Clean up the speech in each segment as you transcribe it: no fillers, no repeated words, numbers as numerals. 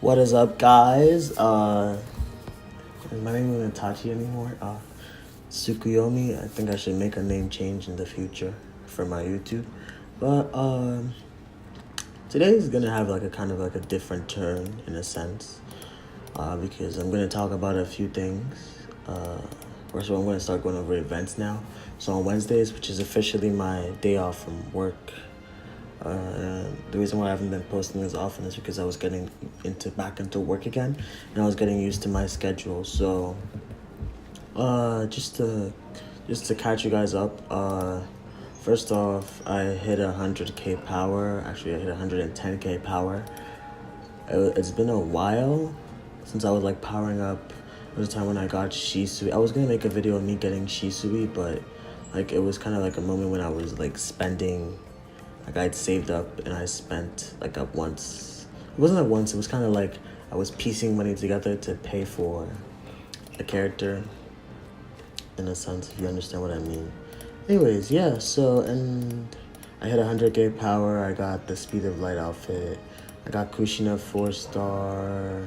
What is up, guys? Is my name even Tachi anymore? Tsukuyomi. I think I should make a name change in the future for my YouTube. But today is gonna have like a kind of like a different turn in a sense, because I'm gonna talk about a few things. First of all, I'm gonna start going over events now. So on Wednesdays, which is officially my day off from work. The reason why I haven't been posting as often is because I was getting back into work again, and I was getting used to my schedule. So, just to catch you guys up. First off, I hit 100K power. Actually, I hit 110K power. It's been a while since I was like powering up. There was a time when I got Shisui. I was gonna make a video of me getting Shisui, but like it was kind of like a moment when I was like spending. Like I'd saved up and I spent like up once. It wasn't at once. It was kind of like I was piecing money together to pay for a character. In a sense, if you understand what I mean. Anyways, yeah. So and I hit 100K power. I got the Speed of Light outfit. I got Kushina 4-star.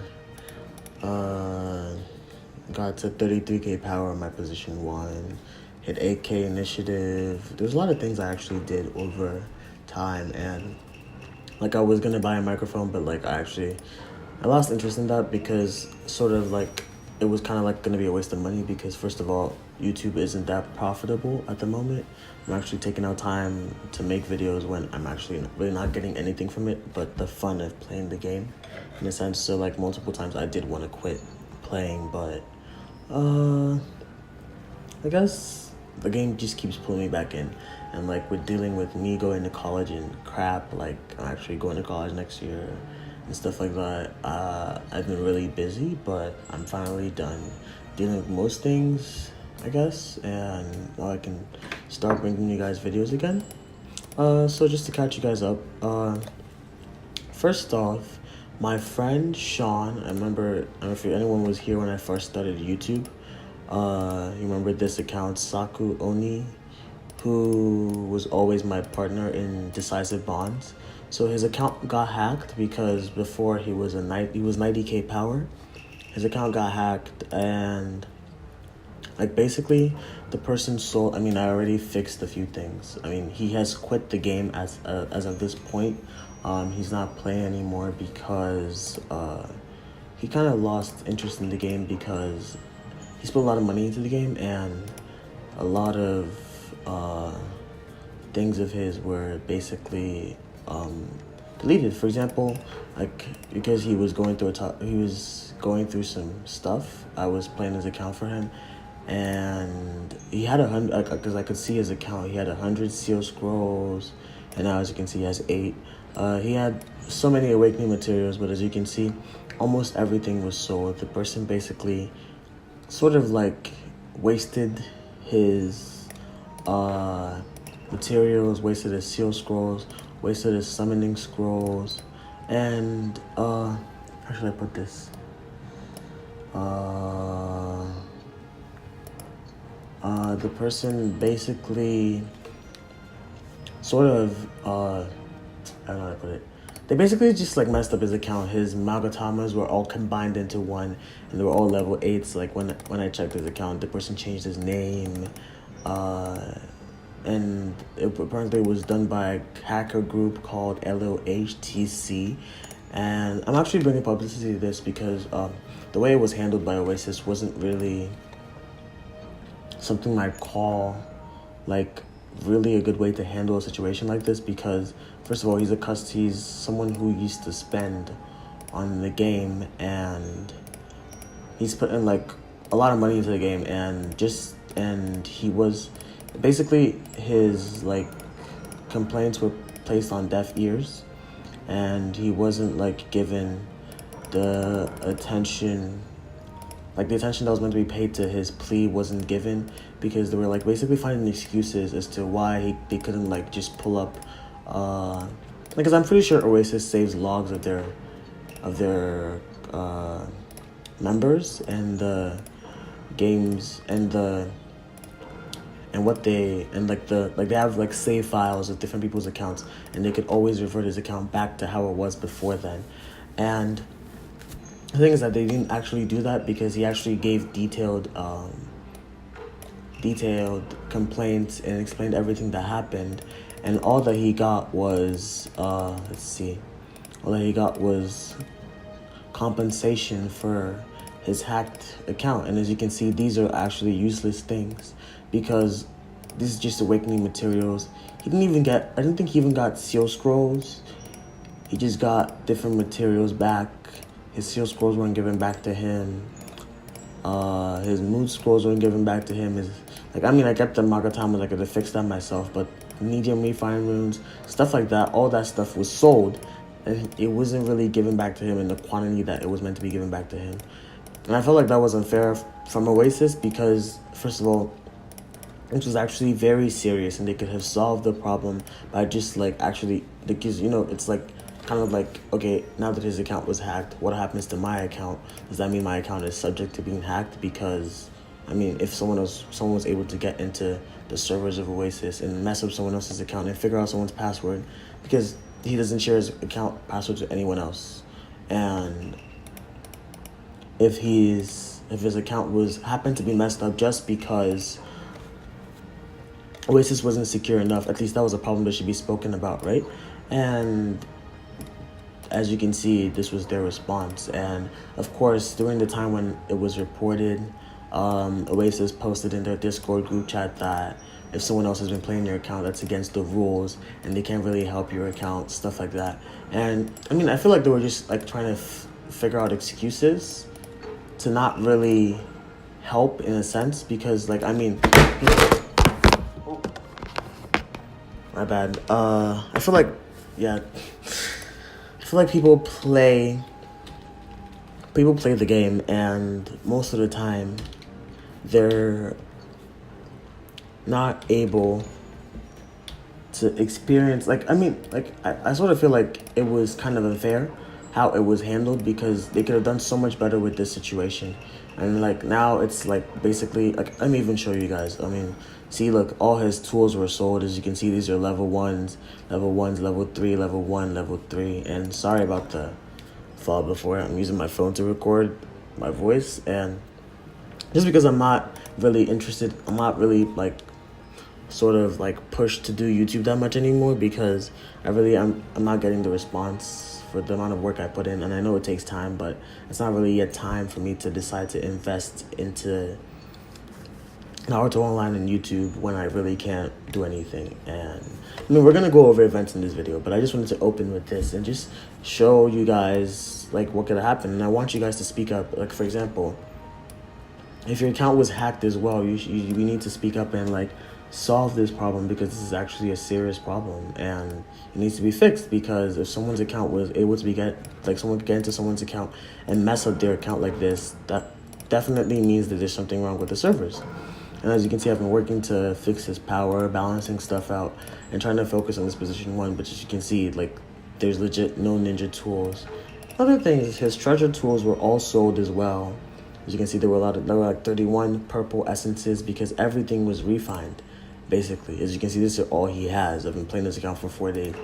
Got to 33K power in my position 1. Hit 8K initiative. There's a lot of things I actually did over time, and like I was gonna buy a microphone, but like I lost interest in that because sort of like it was kind of like gonna be a waste of money because first of all, YouTube isn't that profitable at the moment. I'm actually taking out time to make videos when I'm actually really not getting anything from it but the fun of playing the game in a sense. So like multiple times I did want to quit playing, but I guess the game just keeps pulling me back in. And like with dealing with me going to college and crap, like I'm actually going to college next year and stuff like that, I've been really busy, but I'm finally done dealing with most things, I guess, and now I can start bringing you guys videos again. So just to catch you guys up, first off, my friend Sean, I don't know if anyone was here when I first started YouTube. You remember this account, Saku Oni, who was always my partner in Decisive Bonds. So his account got hacked because before he was 90K power. His account got hacked and like basically the person sold. I mean, I already fixed a few things. I mean, he has quit the game as of this point. He's not playing anymore because he kind of lost interest in the game because he spent a lot of money into the game and a lot of things of his were basically deleted. For example, like because he was going through some stuff. I was playing his account for him, and he had 100. Because I could see his account, he had 100 seal scrolls, and now as you can see, he has 8. He had so many awakening materials, but as you can see, almost everything was sold. The person basically sort of like wasted his materials, wasted his seal scrolls, wasted his summoning scrolls, and how should I put this? The person basically sort of I don't know how to put it. They basically just like messed up his account. His Magatamas were all combined into one, and they were all level 8s. Like when I checked his account, the person changed his name, and it apparently was done by a hacker group called LOHTC. And I'm actually bringing publicity to this because the way it was handled by Oasis wasn't really something I'd call like really a good way to handle a situation like this, because first of all, he's someone who used to spend on the game, and he's put in like a lot of money into the game, and he was basically his like complaints were placed on deaf ears, and he wasn't like given the attention. Like the attention that was meant to be paid to his plea wasn't given because they were like basically finding excuses as to why they couldn't like just pull up, because I'm pretty sure Oasis saves logs of their members and the games and they have like save files of different people's accounts, and they could always revert his account back to how it was before then. And The thing is that they didn't actually do that because he actually gave detailed complaints and explained everything that happened, and all that he got was all that he got was compensation for his hacked account. And as you can see, these are actually useless things because this is just awakening materials. He didn't even get, I don't think he even got seal scrolls. He just got different materials back. His seal scrolls weren't given back to him. His mood scrolls weren't given back to him. I kept the Magatamas, I could have fixed that myself, but medium refine runes, stuff like that, all that stuff was sold, and it wasn't really given back to him in the quantity that it was meant to be given back to him. And I felt like that was unfair from Oasis because, first of all, this was actually very serious, and they could have solved the problem by just because it's kind of like, okay, now that his account was hacked, what happens to my account? Does that mean my account is subject to being hacked? Because if someone was able to get into the servers of Oasis and mess up someone else's account and figure out someone's password, because he doesn't share his account password to anyone else, and if his account happened to be messed up just because Oasis wasn't secure enough, at least that was a problem that should be spoken about, right? And as you can see, this was their response. And of course, during the time when it was reported, Oasis posted in their Discord group chat that if someone else has been playing your account, that's against the rules and they can't really help your account, stuff like that. And I feel like they were just trying to figure out excuses to not really help in a sense, because my bad. I feel like people play the game, and most of the time they're not able to experience I sort of feel like it was kind of unfair how it was handled, because they could have done so much better with this situation. And now it's basically let me even show you guys. See, look, all his tools were sold. As you can see, these are level 1s, level 3, level 1, level 3. And sorry about the fall before. I'm using my phone to record my voice, and just because I'm not really interested, I'm not really pushed to do YouTube that much anymore, because I'm not getting the response for the amount of work I put in. And I know it takes time, but it's not really yet time for me to decide to invest into Naruto Online and YouTube when I really can't do anything. And we're gonna go over events in this video, but I just wanted to open with this and just show you guys what could happen. And I want you guys to speak up. For example, if your account was hacked as well, we need to speak up and solve this problem, because this is actually a serious problem and it needs to be fixed. Because if someone's account was able to someone could get into someone's account and mess up their account like this, that definitely means that there's something wrong with the servers. And as you can see, I've been working to fix his power, balancing stuff out, and trying to focus on this position 1. But as you can see, there's legit no ninja tools. Other things, his treasure tools were all sold as well. As you can see, there were 31 purple essences, because everything was refined, basically. As you can see, this is all he has. I've been playing this account for 4 days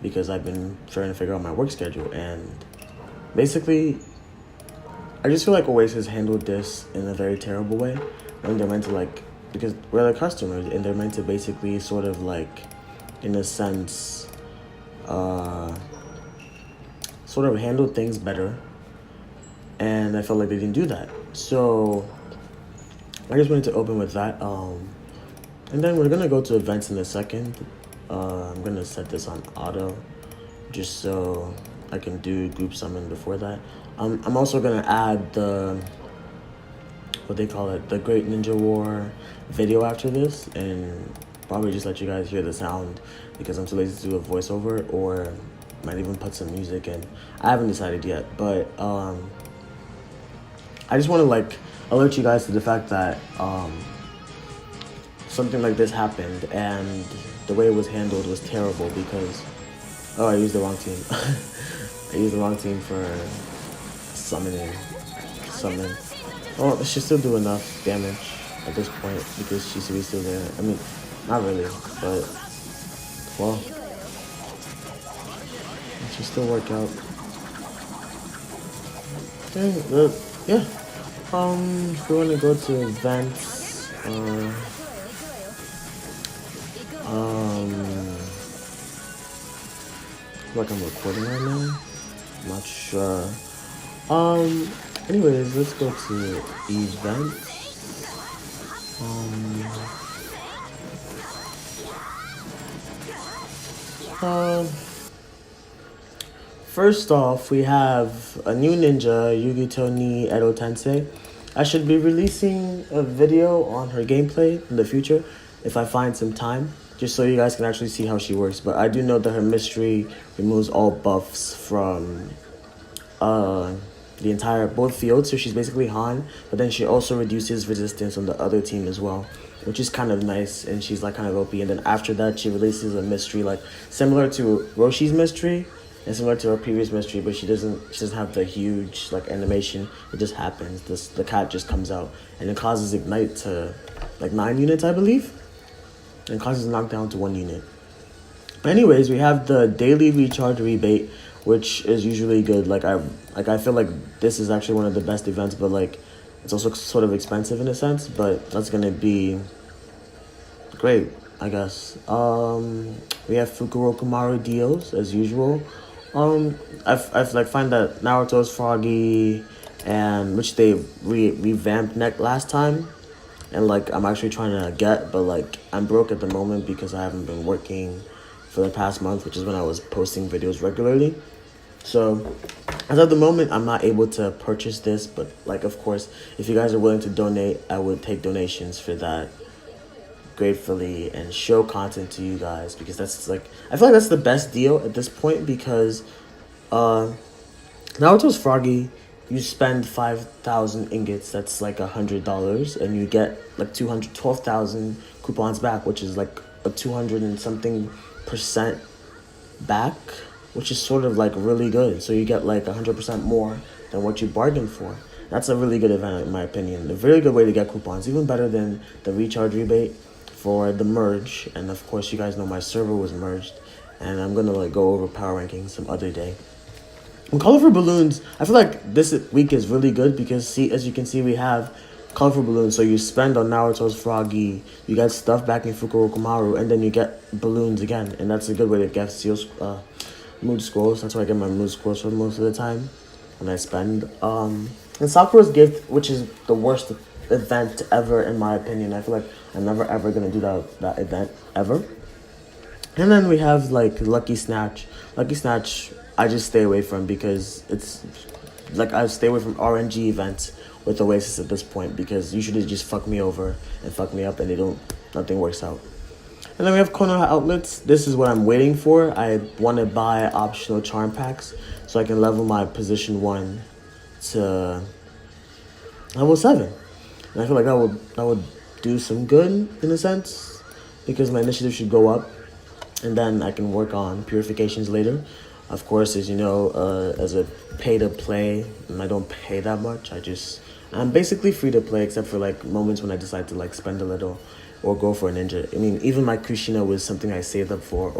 because I've been trying to figure out my work schedule. And basically, I just feel like Oasis handled this in a very terrible way. And they're meant to because we're the customers, and they're meant to basically sort of in a sense, sort of handle things better. And I felt like they didn't do that. So I just wanted to open with that. And then we're gonna go to events in a second. I'm gonna set this on auto just so I can do group summon before that. I'm also gonna add the the Great Ninja War video after this, and probably just let you guys hear the sound, because I'm too lazy to do a voiceover, or might even put some music in. I haven't decided yet, but I just want to alert you guys to the fact that something like this happened, and the way it was handled was terrible, because I used the wrong team. I used the wrong team for summon. Well, she still do enough damage at this point, because she's still there. Not really, but well, it should still work out. Yeah. If we want to go to events, um, like I'm recording right now. I'm not sure. Um, anyways, let's go to events. Um, uh, First off, we have a new ninja, Yugito ni Edo Tensei. I should be releasing a video on her gameplay in the future if I find some time, just so you guys can actually see how she works. But I do know that her mystery removes all buffs from the entire both fields, so she's basically Han, but then she also reduces resistance on the other team as well, which is kind of nice, and she's like kind of OP. And then after that, she releases a mystery like similar to Roshi's mystery and similar to her previous mystery, but she doesn't have the huge like animation. It just happens. The cat just comes out and it causes ignite to like 9 units, I believe, and causes knockdown to 1 unit. Anyways, we have the daily recharge rebate, which is usually good. I feel like this is actually one of the best events, but like it's also sort of expensive in a sense, but that's gonna be great, I guess. We have Fukurokumaru deals as usual. I've like find that Naruto's Froggy, and which they revamped neck last time, and like I'm actually trying to get, but like I'm broke at the moment because I haven't been working for the past month, which is when I was posting videos regularly. So as of the moment, I'm not able to purchase this, but like of course, if you guys are willing to donate, I would take donations for that gratefully and show content to you guys, because that's like I feel like that's the best deal at this point, because Naruto's Froggy, you spend 5,000 ingots, that's like $100, and you get like 212,000 coupons back, which is like a 200 and something percent back, which is sort of like really good. So you get like 100% more than what you bargained for. That's a really good event in my opinion. A very good way to get coupons, even better than the recharge rebate for the merge. And of course, you guys know my server was merged, and I'm gonna like go over power rankings some other day. And colorful balloons, I feel like this week is really good because see, as you can see, we have colorful balloons. So you spend on Naruto's Froggy, you get stuff back in Fukurokumaru, and then you get balloons again, and that's a good way to get mood scrolls. That's where I get my mood scrolls for most of the time when I spend. And Sakura's gift, which is the worst event ever in my opinion. I feel like I'm never ever gonna do that event ever. And then we have like Lucky Snatch. Lucky Snatch, I just stay away from because it's like I stay away from RNG events with Oasis at this point, because usually they just fuck me over and fuck me up, and nothing works out. And then we have Konoha outlets. This is what I'm waiting for. I want to buy optional charm packs so I can level my position 1 to level 7. And I feel like that would do some good in a sense, because my initiative should go up, and then I can work on purifications later. Of course, as you know, as a pay to play, and I don't pay that much. I'm basically free to play except for like moments when I decide to like spend a little or go for a ninja. I mean, even my Kushina was something I saved up for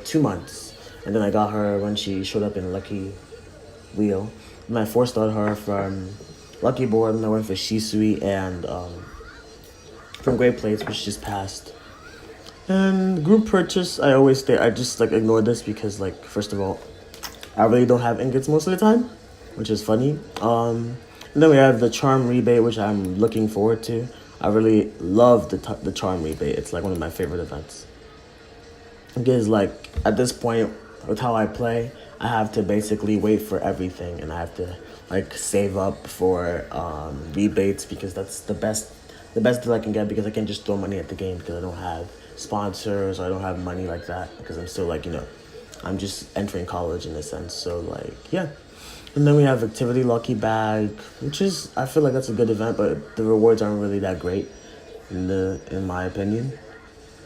2 months, and then I got her when she showed up in Lucky Wheel. And I 4-starred her from Lucky Board, and I went for Shisui and from Great Plates, which just passed. And group purchase, I just like ignore this because like first of all, I really don't have ingots most of the time, which is funny. And then we have the charm rebate, which I'm looking forward to. I really love the charm rebate. It's like one of my favorite events. Because like at this point with how I play, I have to basically wait for everything, and I have to like save up for rebates, because that's the best deal I can get, because I can't just throw money at the game because I don't have sponsors, or I don't have money like that, because I'm still like, I'm just entering college in a sense. So like, yeah. And then we have Activity Lucky Bag, which is, I feel like that's a good event, but the rewards aren't really that great in my opinion.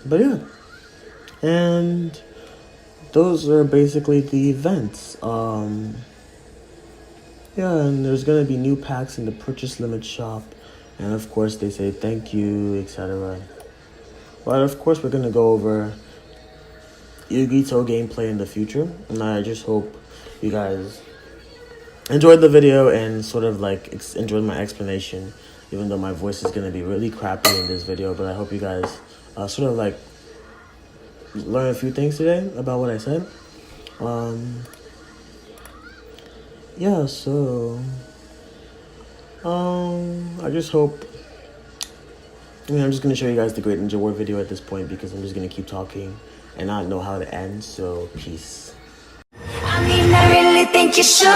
But yeah. And those are basically the events. Yeah, and there's gonna be new packs in the purchase limit shop, and of course they say thank you, etc. But of course we're gonna go over Yu-Gi-Oh gameplay in the future, and I just hope you guys enjoyed the video and sort of like enjoyed my explanation, even though my voice is going to be really crappy in this video. But I hope you guys sort of like learn a few things today about what I said. Yeah, so I just hope, I'm just going to show you guys the Great Ninja War video at this point because I'm just going to keep talking and not know how to end. So peace. I really think you should.